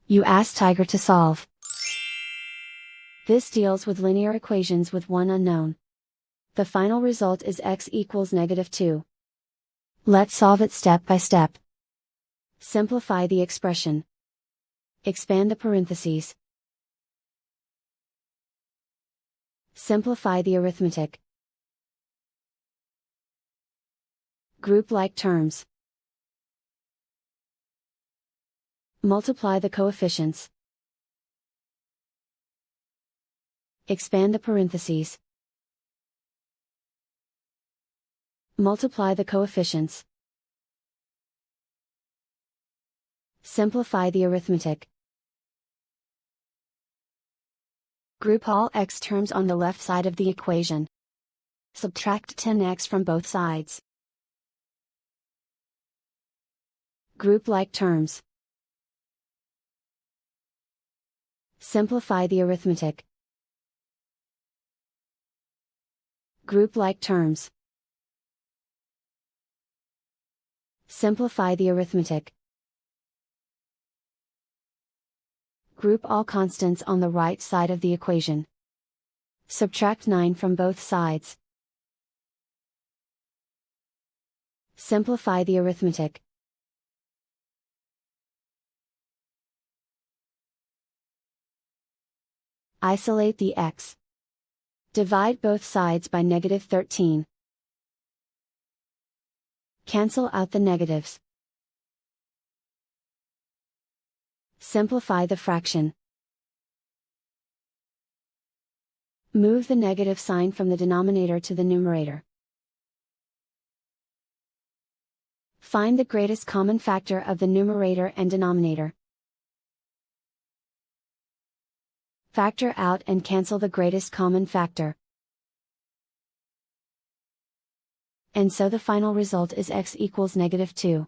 You ask Tiger to solve. This deals with linear equations with one unknown. The final result is x equals -2. Let's solve it step by step. Simplify the expression. Expand the parentheses. Simplify the arithmetic. Group like terms. Multiply the coefficients. Expand the parentheses. Multiply the coefficients. Simplify the arithmetic. Group all x terms on the left side of the equation. Subtract 10x from both sides. Group like terms. Simplify the arithmetic. Group like terms. Simplify the arithmetic. Group all constants on the right side of the equation. Subtract 9 from both sides. Simplify the arithmetic. Isolate the x. Divide both sides by -13. Cancel out the negatives. Simplify the fraction. Move the negative sign from the denominator to the numerator. Find the greatest common factor of the numerator and denominator. Factor out and cancel the greatest common factor. And so the final result is x equals -2.